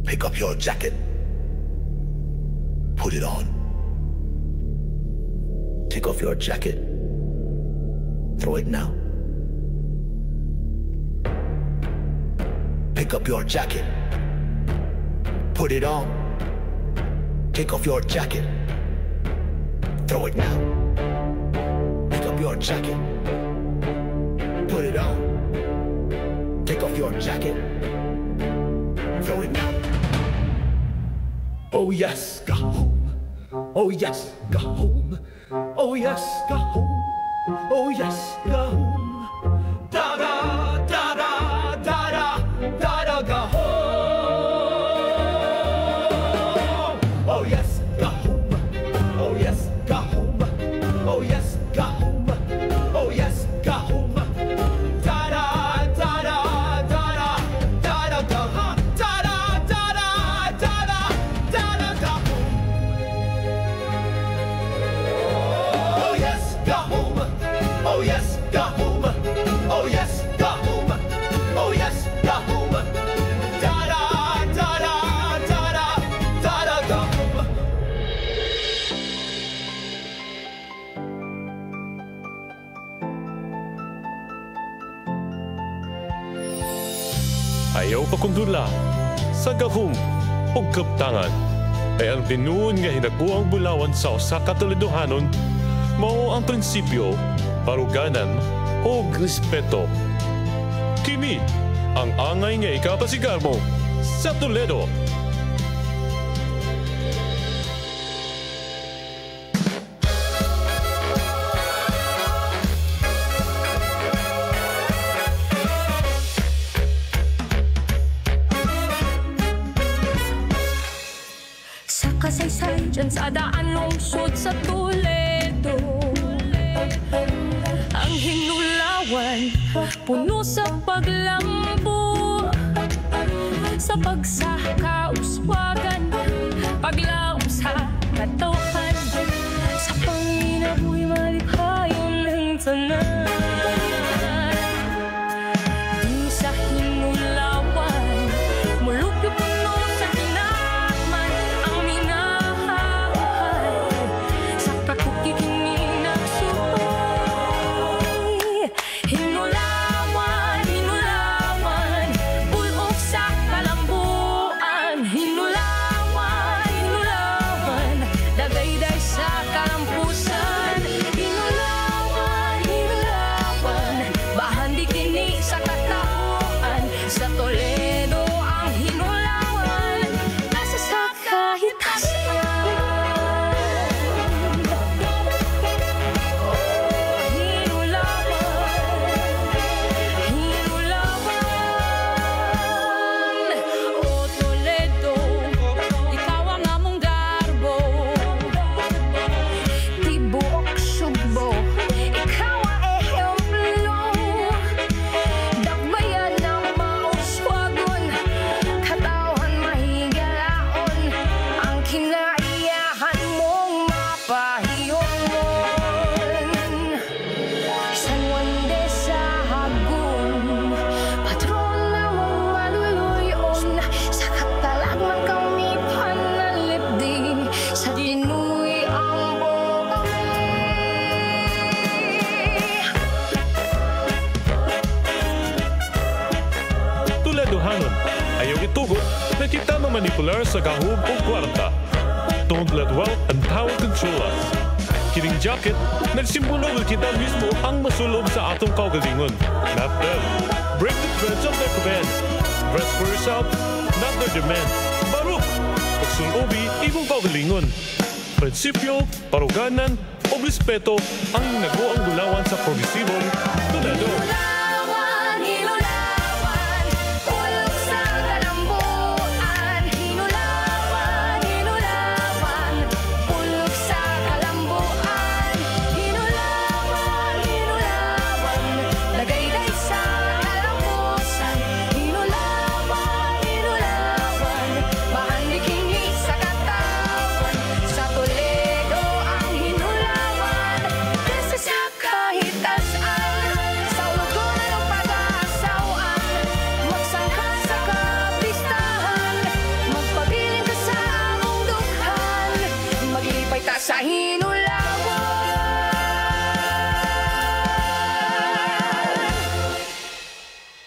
Pick up your jacket. Put it on. Take off your jacket. Throw it now. Pick up your jacket. Put it on. Take off your jacket. Throw it now. Pick up your jacket. Put it on. Take off your jacket. Throw it now. Oh yes, go home. Oh yes, go home. Oh yes, go home. Oh yes, go home. Da da da da da da da da go home. Oh yes, go home. Oh yes, go home. Oh yes, go home. Oh yes, go home. Da da da da da da da da go home. Da da da da da da da da go home. Oh yes, go home. Oh yes, go home. Oh yes, go home. Oh yes, go home. Da da da da da da da da go home. Ayaw pa kong dula sa gahom o kaptangan ay ang tinuon nga hinaguang bulawan sa usa ka tuliduhanon mao ang prinsipyo, paruganan o respeto. Kini ang angay nga ikapasigar mo sa Toledo. Sa kasaysay dyan sa daan lungsod sa Toledo, ang hinulawan puno sa paglambo, sa pagsakauswagan, paglaom sa katohan, sa panginabuhi malikhayon ng tanan. Di sa hinulawan mulupyo puno sa kinakman ang minahahay, sa kakukikini ng suhay. Hinulawan, hinulawan, bulok sa kalambuan. Hinulawan, hinulawan, dagayday sa kalampusan. Hinulawan, hinulawan, bahandi kini sa katapuan. Sa Toledo ang hinulawan, nasa sa kahitasan. Hinulawan, o Toledo, ikaw ang among garbo. Tibuok Sugbo, ikaw ang ehemplo. Dakbayan ng mauswagon, katawan mahigalaon, ang kinaiyahan mong mapahiyomon. San Juan de Sahagún, patron na mong maluluyon, sa katalagman kami panalipdig, sa dinuwi ang bokami. Toledohanon, ayaw itugot na kita mamanipular sa gahom o kwarta. Don't let wealth and power control us. Kining jacket, nagsimbolo ng kita mismo ang masulob sa atong kaugalingon. Not them. Break the threads of their command. Dress for yourself, not their demands. Baruk! Pagsulobi, ibong kaugalingon. Prinsipyo, paruganan, o respeto ang naguang bulawan sa progresibong Toledo. Hinulawan, hinulawan, bulok sa kalambuan. Hinulawan, hinulawan, bulok sa kalambuan. Hinulawan, hinulawan, dagayday sa kalampusan. Hinulawan, hinulawan, bahandi kini sa katawan. Sa Toledo ang hinulawan, nasa sa kahitasan. Sa lugar Sa hinula